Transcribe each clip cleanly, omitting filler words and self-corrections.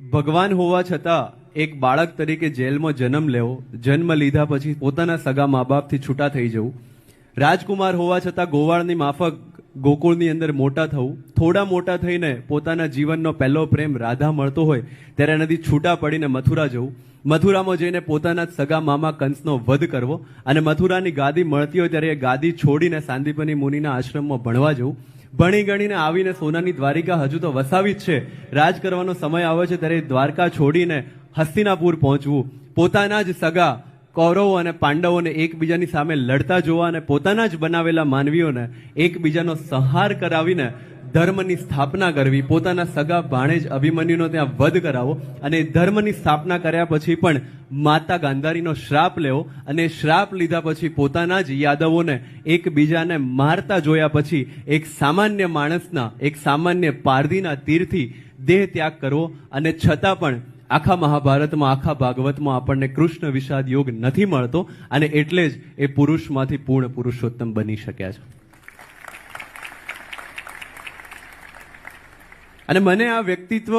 ભગવાન હોવા છતાં એક બાળક તરીકે જેલમાં જન્મ લેવો, જન્મ લીધા પછી પોતાના સગા મા બાપથી છૂટા થઈ જવું, રાજકુમાર હોવા છતાં ગોવાળની માફક ગોકુળની અંદર મોટા થવું, થોડા મોટા થઈને પોતાના જીવનનો પહેલો પ્રેમ રાધા મળતો હોય ત્યારે એનાથી છૂટા પડીને મથુરા જવું, મથુરામાં જઈને પોતાના સગા મામા કંસનો વધ કરવો અને મથુરાની ગાદી મળતી હોય ત્યારે એ ગાદી છોડીને સાંદીપની મુનિના આશ્રમમાં ભણવા જવું, ભણી ગણીને આવીને સોનાની દ્વારિકા હજુ તો વસાવી જ છે, રાજ કરવાનો સમય આવે છે ત્યારે દ્વારકા છોડીને હસ્તિનાપુર પહોંચવું, પોતાના જ સગા કૌરવો અને પાંડવોને એકબીજાની સામે લડતા જોવા અને પોતાના જ બનાવેલા માનવીઓને એકબીજાનો સંહાર કરાવીને ધર્મની સ્થાપના કરવી, પોતાના સગા ભાણેજ અભિમન્યુનો ત્યાં વધ કરાવો અને ધર્મની સ્થાપના કર્યા પછી પણ માતા ગાંધારીનો શ્રાપ લેવો અને શ્રાપ લીધા પછી પોતાના જ યાદવોને એકબીજાને મારતા જોયા પછી એક સામાન્ય માણસના, એક સામાન્ય પારધીના તીરથી દેહ ત્યાગ કરવો અને છતાં પણ આખા મહાભારતમાં, આખા ભાગવતમાં આપણને કૃષ્ણ વિષાદ યોગ નથી મળતો અને એટલે જ એ પુરુષમાંથી પૂર્ણ પુરુષોત્તમ બની શક્યા છે. અને મને આ વ્યક્તિત્વ,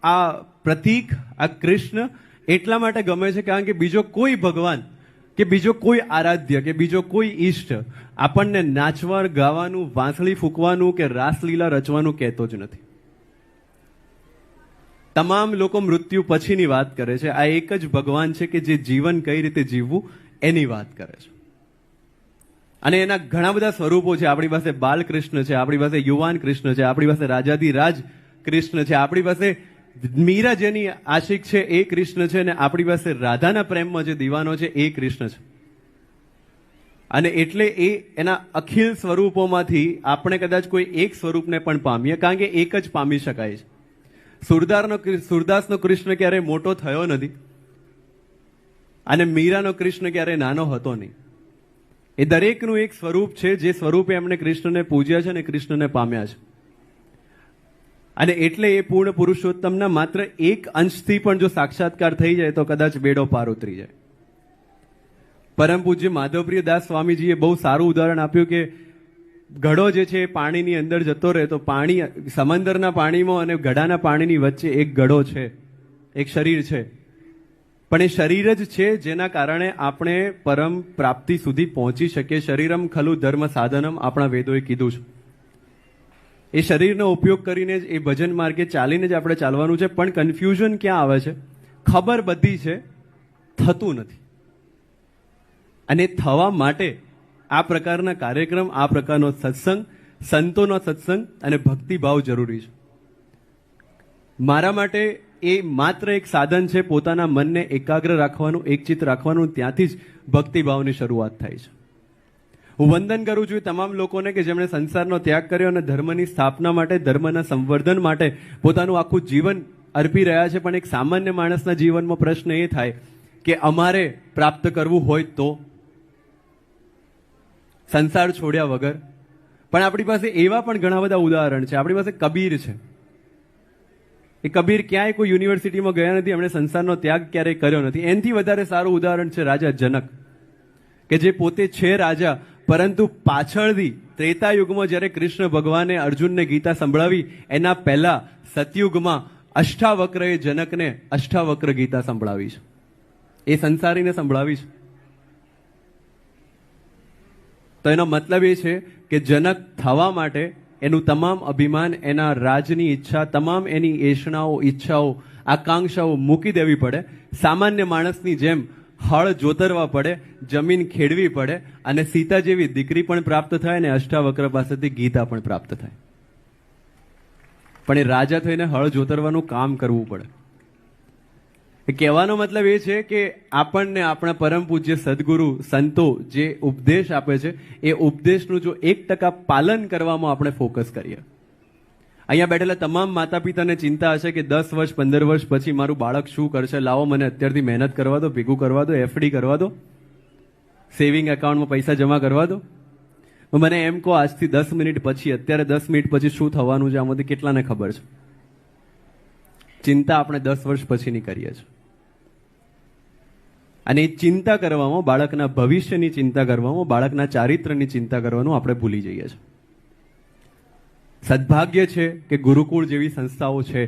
આ પ્રતીક, આ કૃષ્ણ એટલા માટે ગમે છે કારણ કે બીજો કોઈ ભગવાન કે બીજો કોઈ આરાધ્ય કે બીજો કોઈ ઈષ્ટ આપણને નાચવા, ગાવાનું, વાંસળી ફૂંકવાનું કે રાસલીલા રચવાનું કહેતો જ નથી. તમામ લોકો મૃત્યુ પછીની વાત કરે છે. આ એક જ ભગવાન છે કે જે જીવન કઈ રીતે જીવવું એની વાત કરે છે. અને એના ઘણા બધા સ્વરૂપો છે. આપણી પાસે બાલકૃષ્ણ છે, આપણી પાસે યુવાન કૃષ્ણ છે, આપણી પાસે રાજાધિરાજ કૃષ્ણ છે, આપણી પાસે મીરા જેની આશિક છે એ કૃષ્ણ છે, અને આપણી પાસે રાધાના પ્રેમમાં જે દીવાનો છે એ કૃષ્ણ છે. અને એટલે એ એના અખિલ સ્વરૂપોમાંથી આપણે કદાચ કોઈ એક સ્વરૂપને પણ પામીએ, કારણ કે એક જ પામી શકાય છે. સુરદાસનો કૃષ્ણ ક્યારેય મોટો થયો નથી અને મીરાનો કૃષ્ણ ક્યારેય નાનો હતો નહીં. એ દરેકનું એક સ્વરૂપ છે, જે સ્વરૂપે એમણે કૃષ્ણને પૂજ્યા છે અને કૃષ્ણને પામ્યા છે. અને એટલે એ પૂર્ણ પુરુષોત્તમના માત્ર એક અંશથી પણ જો સાક્ષાત્કાર થઈ જાય તો કદાચ બેડો પાર ઉતરી જાય. પરમ પૂજ્ય માધવપ્રિય દાસ સ્વામીજીએ બહુ સારું ઉદાહરણ આપ્યું કે ઘડો જે છે એ પાણીની અંદર જતો રહે તો પાણી, સમંદરના પાણીમાં અને ઘડાના પાણીની વચ્ચે એક ઘડો છે, એક શરીર છે, પણ એ શરીર જ છે જેના કારણે આપણે પરમ પ્રાપ્તિ સુધી પહોંચી શકીએ. શરીરમ ખલુ ધર્મ સાધનમ આપણા વેદોએ કીધું છે. એ શરીરનો ઉપયોગ કરીને જ એ ભજન માર્ગે ચાલીને જ આપણે ચાલવાનું છે. પણ કન્ફ્યુઝન ક્યાં આવે છે? ખબર બધી છે, થતું નથી. અને થવા માટે આ પ્રકારના કાર્યક્રમ, આ પ્રકારનો સત્સંગ, સંતોનો સત્સંગ અને ભક્તિભાવ જરૂરી છે. મારા માટે એ માત્ર એક સાધન છે પોતાના મનને એકાગ્ર રાખવાનું, એકચિત્ત રાખવાનું. ત્યાંથી જ ભક્તિભાવની શરૂઆત થાય છે. હું વંદન કરું છું તમામ લોકોને કે જેમણે સંસારનો ત્યાગ કર્યો અને ધર્મની સ્થાપના માટે, ધર્મના સંવર્ધન માટે પોતાનું આખું જીવન અર્પી રહ્યા છે. પણ એક સામાન્ય માણસના જીવનમાં પ્રશ્ન એ થાય કે અમારે પ્રાપ્ત કરવું હોય તો સંસાર છોડ્યા વગર. પણ આપણી પાસે એવા પણ ઘણા બધા ઉદાહરણ છે. આપણી પાસે કબીર છે. એ કબીર ક્યાંય કોઈ યુનિવર્સિટીમાં ગયા નથી, એમણે સંસારનો ત્યાગ ક્યારેય કર્યો નથી. એનાથી વધારે સારું ઉદાહરણ છે રાજા જનક, કે જે પોતે છે રાજા, પરંતુ પાછળથી ત્રેતા યુગમાં જ્યારે કૃષ્ણ ભગવાને અર્જુનને ગીતા સંભળાવી એના પહેલા સતયુગમાં અષ્ટાવક્રએ જનકને અષ્ટાવક્ર ગીતા સંભળાવી છે. એ સંસારીને સંભળાવી છે. તો એનો મતલબ એ છે કે જનક થવા માટે એનું તમામ અભિમાન, એના રાજની ઈચ્છા, તમામ એની એષણાઓ, ઈચ્છાઓ, આકાંક્ષાઓ મૂકી દેવી પડે. સામાન્ય માણસની જેમ હળ જોતરવા પડે, જમીન ખેડવી પડે અને સીતા જેવી દીકરી પણ પ્રાપ્ત થાય અને અષ્ટાવક્ર પાસેથી ગીતા પણ પ્રાપ્ત થાય. પણ એ રાજા થઈને હળ જોતરવાનું કામ કરવું પડે. કહેવાનો મતલબ એ છે કે આપણને આપણા પરમ પૂજ્ય સદગુરુ સંતો જે ઉપદેશ આપે છે એ ઉપદેશનું જો 1% પાલન કરવામાં આપણે ફોકસ કરીએ. અહીંયા બેઠેલા તમામ માતા પિતાને ચિંતા હશે કે 10 વર્ષ 15 વર્ષ પછી મારું બાળક શું કરશે, લાવો મને અત્યારથી મહેનત કરવા દો, ભેગું કરવા દો, એફડી કરવા દો, સેવિંગ એકાઉન્ટમાં પૈસા જમા કરવા દો. મને એમ કહો આજથી 10 મિનિટ પછી, અત્યારે 10 મિનિટ પછી શું થવાનું છે આમાંથી કેટલાને ખબર છે? ચિંતા આપણે 10 વર્ષ પછીની કરીએ છીએ. અને એ ચિંતા કરવામાં, બાળકના ભવિષ્યની ચિંતા કરવામાં, બાળકના ચારિત્ર્યની ચિંતા કરવાનું આપણે ભૂલી જઈએ છીએ. સદભાગ્ય છે કે ગુરુકુળ જેવી સંસ્થાઓ છે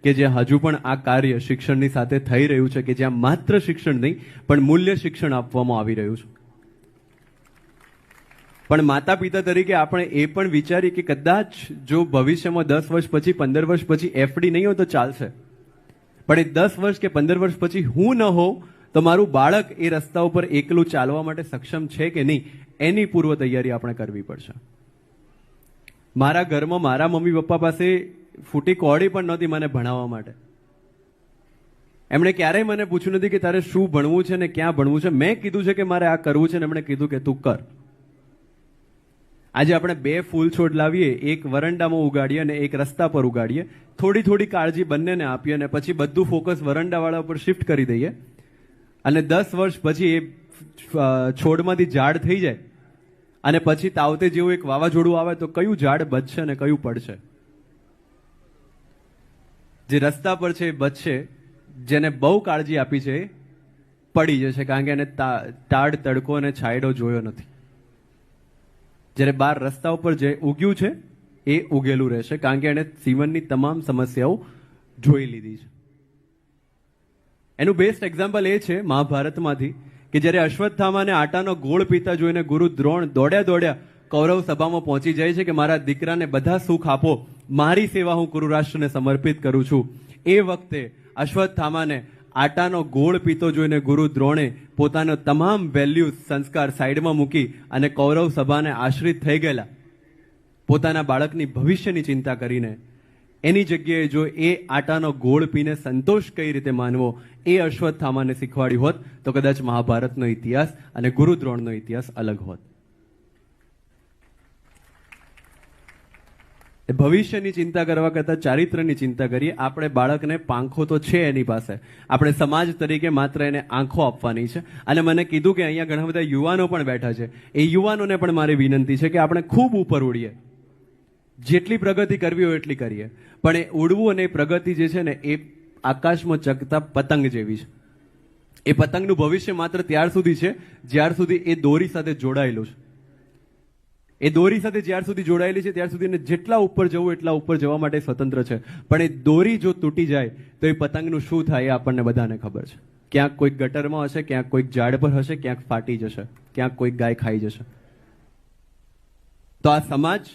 કે જે હજુ પણ આ કાર્ય શિક્ષણની સાથે થઈ રહ્યું છે, કે જ્યાં માત્ર શિક્ષણ નહીં પણ મૂલ્ય શિક્ષણ આપવામાં આવી રહ્યું છે. પણ માતા પિતા તરીકે આપણે એ પણ વિચારીએ કે કદાચ જો ભવિષ્યમાં 10 વર્ષ પછી 15 વર્ષ પછી એફડી નહીં હોય તો ચાલશે, પણ એ 10 વર્ષ કે 15 વર્ષ પછી હું ન હોઉં તો મારું બાળક એ રસ્તા ઉપર એકલું ચાલવા માટે સક્ષમ છે કે નહીં, એની પૂર્વ તૈયારી આપણે કરવી પડશે. મારા ઘરમાં મારા મમ્મી પપ્પા પાસે ફૂટી કોડી પણ નહોતી મને ભણાવવા માટે. એમણે ક્યારેય મને પૂછ્યું નથી કે તારે શું ભણવું છે ને ક્યાં ભણવું છે. મેં કીધું છે કે મારે આ કરવું છે ને એમણે કીધું કે તું કર. આજે આપણે 2 ફૂલ છોડ લાવીએ, એક વરંડામાં ઉગાડીએ અને એક રસ્તા પર ઉગાડીએ, થોડી થોડી કાળજી બંનેને આપીએ અને પછી બધું ફોકસ વરંડાવાળા ઉપર શિફ્ટ કરી દઈએ અને 10 વર્ષ પછી એ છોડમાંથી ઝાડ થઈ જાય અને પછી તાવતે જેવું એક વાવાઝોડું આવે તો કયું ઝાડ બચશે અને કયું પડશે? જે રસ્તા પર છે એ બચશે, જેને બહુ કાળજી આપી છે એ પડી જશે, કારણ કે એને ટાઢ તડકો અને છાંયડો જોયો નથી. જ્યારે બહાર રસ્તા ઉપર જે ઉગ્યું છે એ ઉગેલું રહેશે, કારણ કે એણે જીવનની તમામ સમસ્યાઓ જોઈ લીધી છે. એનું બેસ્ટ એક્ઝામ્પલ એ છે મહાભારતમાંથી કે જ્યારે અશ્વત્થામાને આટાનો ગોળ પીતા જોઈને ગુરુ દ્રોણ દોડ્યા કૌરવ સભામાં પહોંચી જાય છે કે મારા દીકરાને બધા સુખ આપો, મારી સેવા હું કુરુરાષ્ટ્રને સમર્પિત કરું છું. એ વખતે અશ્વત્થામાને આટાનો ગોળ પીતો જોઈને ગુરુ દ્રોણે પોતાનો તમામ વેલ્યુઝ સંસ્કાર સાઈડમાં મૂકી અને કૌરવ સભાને આશ્રિત થઈ ગયેલા પોતાના બાળકની ભવિષ્યની ચિંતા કરીને એની જગ્યાએ જો એ આટાનો ગોળ પીને સંતોષ કઈ રીતે માનવો એ અશ્વત્થામાને શીખવાડ્યું હોત તો કદાચ મહાભારતનો ઇતિહાસ અને ગુરુ દ્રોણનો ઇતિહાસ અલગ હોત. ભવિષ્યની ચિંતા કરવા કરતાં ચારિત્ર્યની ચિંતા કરીએ. આપણે બાળકને પાંખો તો છે એની પાસે, આપણે સમાજ તરીકે માત્ર એને આંખો આપવાની છે. અને મને કીધું કે અહીંયા ઘણા બધા યુવાનો પણ બેઠા છે, એ યુવાનોને પણ મારી વિનંતી છે કે આપણે ખૂબ ઉપર ઉડીએ, જેટલી પ્રગતિ કરવી હોય એટલી કરીએ, પણ એ ઉડવું અને એ પ્રગતિ જે છે ને એ આકાશમાં ચગતા પતંગ જેવી છે. એ પતંગનું ભવિષ્ય માત્ર ત્યાર સુધી છે જ્યાર સુધી એ દોરી સાથે જોડાયેલું છે. એ દોરી સાથે જ્યાર સુધી જોડાયેલી છે ત્યાર સુધી જેટલા ઉપર જવું એટલા ઉપર જવા માટે સ્વતંત્ર છે, પણ એ દોરી જો તૂટી જાય તો એ પતંગનું શું થાય એ આપણને બધાને ખબર છે. ક્યાંક કોઈક ગટરમાં હશે, ક્યાંક કોઈક ઝાડ પર હશે, ક્યાંક ફાટી જશે, ક્યાંક કોઈક ગાય ખાઈ જશે. તો આ સમાજ,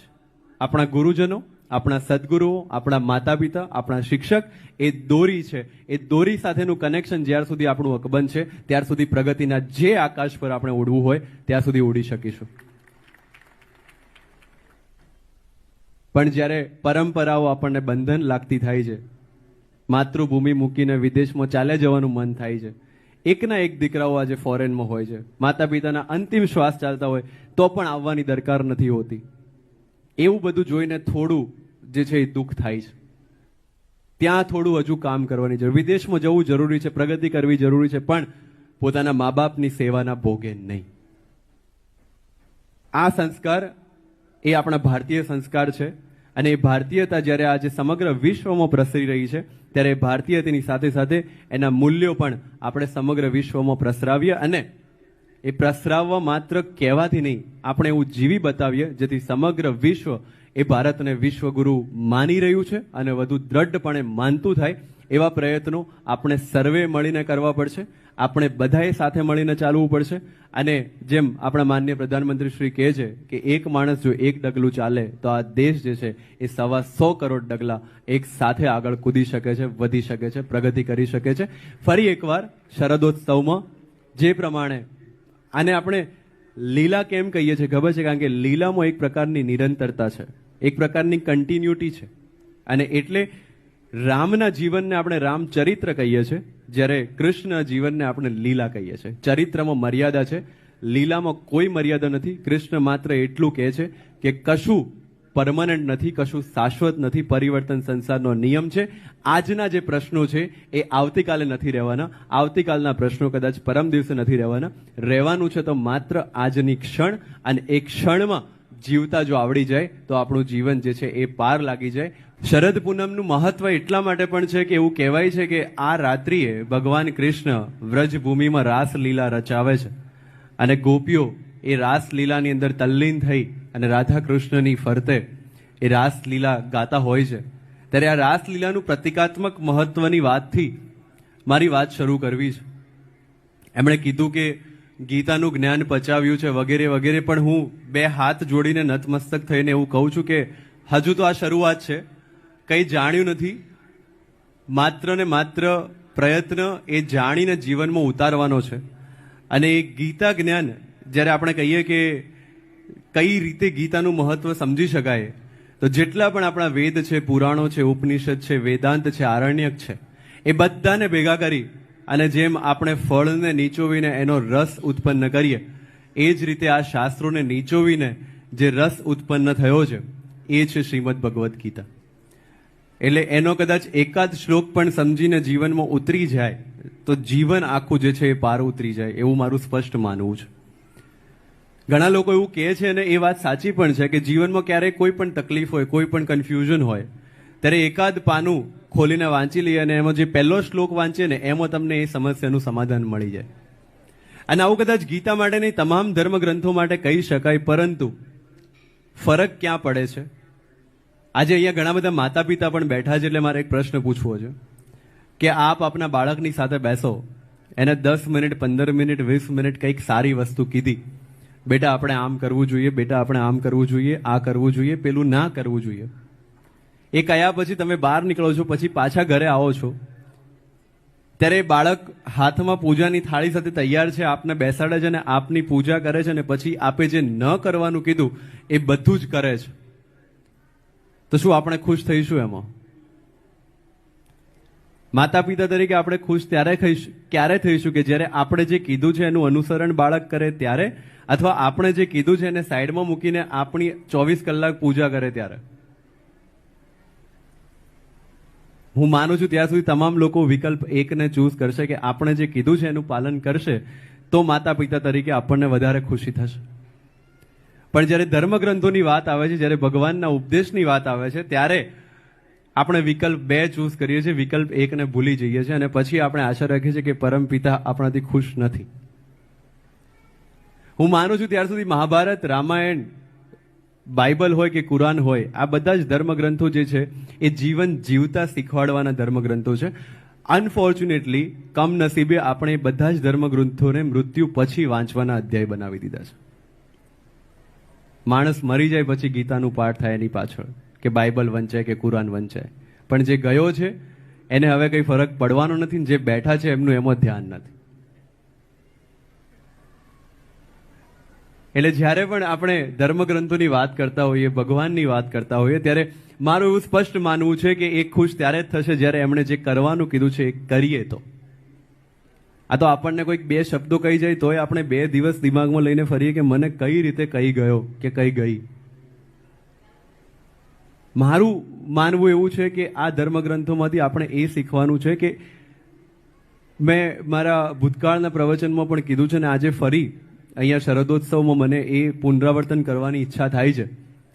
આપણા ગુરુજનો, આપણા સદગુરુઓ, આપણા માતા પિતા, આપણા શિક્ષક એ દોરી છે. એ દોરી સાથેનું કનેક્શન જ્યાર સુધી આપણું અકબંધ છે ત્યાર સુધી પ્રગતિના જે આકાશ પર આપણે ઉડવું હોય ત્યાં સુધી ઉડી શકીશું. પણ જ્યારે પરંપરાઓ આપણને બંધન લાગતી થાય છે, માતૃભૂમિ મૂકીને વિદેશમાં ચાલે જવાનું મન થાય છે, એકના એક દીકરાઓ આજે ફોરેનમાં હોય છે, માતા પિતાના અંતિમ શ્વાસ ચાલતા હોય તો પણ આવવાની દરકાર નથી હોતી, એવું બધું જોઈને થોડું જે છે એ દુઃખ થાય છે. ત્યાં થોડું હજુ કામ કરવાની જરૂર, વિદેશમાં જવું જરૂરી છે, પ્રગતિ કરવી જરૂરી છે, પણ પોતાના મા બાપની સેવાના ભોગે નહીં. આ સંસ્કાર એ આપણા ભારતીય સંસ્કાર છે અને એ ભારતીયતા જ્યારે આજે સમગ્ર વિશ્વમાં પ્રસરી રહી છે ત્યારે ભારતીયતાની સાથે સાથે એના મૂલ્યો પણ આપણે સમગ્ર વિશ્વમાં પ્રસરાવીએ અને એ પ્રસરાવવા માત્ર કહેવાથી નહીં, આપણે એવું જીવી બતાવીએ જેથી સમગ્ર વિશ્વ એ ભારતને વિશ્વગુરુ માની રહ્યું છે અને વધુ દ્રઢપણે માનતું થાય. એવા પ્રયત્નો આપણે સર્વે મળીને કરવા પડશે, આપણે બધાએ સાથે મળીને ચાલવું પડશે. અને જેમ આપણા માનનીય પ્રધાનમંત્રી શ્રી કહે છે કે એક માણસ જો એક ડગલું ચાલે તો આ દેશ જે છે એ 125 કરોડ ડગલા એક સાથે આગળ કૂદી શકે છે, વધી શકે છે, પ્રગતિ કરી શકે છે. ફરી એકવાર શરદોત્સવમાં જે પ્રમાણે આને આપણે લીલા કેમ કહીએ છીએ ખબર છે? કારણ કે લીલામાં એક પ્રકારની નિરંતરતા છે, એક પ્રકારની કન્ટિન્યુટી છે. અને એટલે રામના જીવનને આપણે રામચરિત્ર કહીએ છીએ, જ્યારે કૃષ્ણના જીવનને આપણે લીલા કહીએ છીએ. ચરિત્રમાં મર્યાદા છે, લીલામાં કોઈ મર્યાદા નથી. કૃષ્ણ માત્ર એટલું કહે છે કે કશું પરમનન્ટ નથી, કશું શાશ્વત નથી, પરિવર્તન સંસારનો નિયમ છે. આજના જે પ્રશ્નો છે એ આવતીકાલે નથી રહેવાના, આવતીકાલના પ્રશ્નો કદાચ પરમ દિવસે નથી રહેવાના. રહેવાનું છે તો માત્ર આજની ક્ષણ, અને એ ક્ષણમાં જીવતા જો આવડી જાય તો આપણું જીવન જે છે એ પાર લાગી જાય. શરદ પૂનમનું મહત્વ એટલા માટે પણ છે કે એવું કહેવાય છે કે આ રાત્રિએ ભગવાન કૃષ્ણ વ્રજભૂમિમાં રાસલીલા રચાવે છે અને ગોપીઓ એ રાસલીલાની અંદર તલ્લીન થઈ અને રાધા કૃષ્ણની ફરતે એ રાસલીલા ગાતા હોય છે. ત્યારે આ રાસલીલાનું પ્રતિકાત્મક મહત્વની વાતથી મારી વાત શરૂ કરવી છે. એમણે કીધું કે ગીતાનું જ્ઞાન પચાવ્યું છે વગેરે વગેરે, પણ હું બે હાથ જોડીને નતમસ્તક થઈને એવું કહું છું કે હજુ તો આ શરૂઆત છે, કંઈ જાણ્યું નથી. માત્ર ને માત્ર પ્રયત્ન એ જાણીને જીવનમાં ઉતારવાનો છે. અને એ ગીતા જ્ઞાન જ્યારે આપણે કહીએ કે કઈ રીતે ગીતાનું મહત્વ સમજી શકાય, તો જેટલા પણ આપણા વેદ છે, પુરાણો છે, ઉપનિષદ છે, વેદાંત છે, આરણ્યક છે, એ બધાને ભેગા કરી અને જેમ આપણે ફળને નીચોવીને એનો રસ ઉત્પન્ન કરીએ, એ જ રીતે આ શાસ્ત્રોને નીચોવીને જે રસ ઉત્પન્ન થયો છે એ છે શ્રીમદ ભગવદ્ ગીતા. એટલે એનો કદાચ એકાદ શ્લોક પણ સમજીને જીવનમાં ઉતરી જાય તો જીવન આખું જે છે એ પાર ઉતરી જાય, એવું મારું સ્પષ્ટ માનવું છે. ઘણા લોકો એવું કહે છે અને એ વાત સાચી પણ છે કે જીવનમાં ક્યારેય કોઈ પણ તકલીફ હોય, કોઈ પણ કન્ફ્યુઝન હોય, ત્યારે એકાદ પાનું ખોલીને વાંચી લઈએ અને એમાં જે પહેલો શ્લોક વાંચીએ ને એમાં તમને એ સમસ્યાનું સમાધાન મળી જાય. અને આવું કદાચ ગીતા માટે નહીં, તમામ ધર્મગ્રંથો માટે કહી શકાય. પરંતુ ફરક ક્યાં પડે છે? આજે અહીંયા ઘણા બધા માતા પિતા પણ બેઠા છે, એટલે મારે એક પ્રશ્ન પૂછવો છે કે આપ આપના બાળકની સાથે બેસો, એને 10 મિનિટ, 15 મિનિટ, 20 મિનિટ કંઈક સારી વસ્તુ કીધી, બેટા આપણે આમ કરવું જોઈએ, બેટા આપણે આમ કરવું જોઈએ, આ કરવું જોઈએ, પેલું ના કરવું જોઈએ. એ કયા પછી તમે બહાર નીકળો છો, પછી પાછા ઘરે આવો છો, ત્યારે બાળક હાથમાં પૂજાની થાળી સાથે તૈયાર છે, આપને બેસાડે છે અને આપની પૂજા કરે છે, અને પછી આપે જે ન કરવાનું કીધું એ બધું જ કરે છે. તો શું આપણે ખુશ થઈશું એમાં? માતા પિતા તરીકે આપણે ખુશ ક્યારે થઈશું કે જ્યારે આપણે જે કીધું છે એનું અનુસરણ બાળક કરે ત્યારે, અથવા આપણે જે કીધું છે એને સાઈડમાં મૂકીને આપણી 24 કલાક પૂજા કરે ત્યારે? હું માનું છું ત્યાં સુધી તમામ લોકો વિકલ્પ એકને ચૂઝ કરશે કે આપણે જે કીધું છે એનું પાલન કરશે તો માતા પિતા તરીકે આપણને વધારે ખુશી થશે. પણ જ્યારે ધર્મગ્રંથોની વાત આવે છે, જ્યારે ભગવાનના ઉપદેશની વાત આવે છે, ત્યારે આપણે વિકલ્પ 2 ચૂઝ કરીએ છીએ, વિકલ્પ 1ને ભૂલી જઈએ છીએ અને પછી આપણે આશા રાખીએ છીએ કે પરમ પિતા આપણાથી ખુશ નથી. હું માનું છું ત્યાર સુધી મહાભારત, રામાયણ, બાઇબલ હોય કે કુરાન હોય, આ બધા જ ધર્મગ્રંથો જે છે એ જીવન જીવતા શીખવાડવાના ધર્મગ્રંથો છે. અનફોર્ચ્યુનેટલી, કમનસીબે આપણે બધા જ ધર્મગ્રંથોને મૃત્યુ પછી વાંચવાના અધ્યાય બનાવી દીધા છે. માણસ મરી જાય પછી ગીતાનું પાઠ થાય એની પાછળ, કે બાઇબલ વંચાય કે કુરાન વંચાય, પણ જે ગયો છે એને હવે કંઈ ફરક પડવાનો નથી, જે બેઠા છે એમનું એમાં ધ્યાન નથી. એટલે જ્યારે પણ આપણે ધર્મગ્રંથોની વાત કરતા હોઈએ, ભગવાનની વાત કરતા હોઈએ, ત્યારે મારું એવું સ્પષ્ટ માનવું છે કે એ ખુશ ત્યારે જ થશે જ્યારે એમણે જે કરવાનું કીધું છે એ કરીએ તો. આ તો આપણને કોઈક 2 શબ્દો કહી જાય તોય આપણે 2 દિવસ દિમાગમાં લઈને ફરીએ કે મને કઈ રીતે કહી ગયો કે કઈ ગઈ. મારું માનવું એવું છે કે આ ધર્મગ્રંથોમાંથી આપણે એ શીખવાનું છે કે મેં મારા ભૂતકાળના પ્રવચનમાં પણ કીધું છે ને આજે ફરી અહીંયા શરદોત્સવમાં મને એ પુનરાવર્તન કરવાની ઈચ્છા થાય છે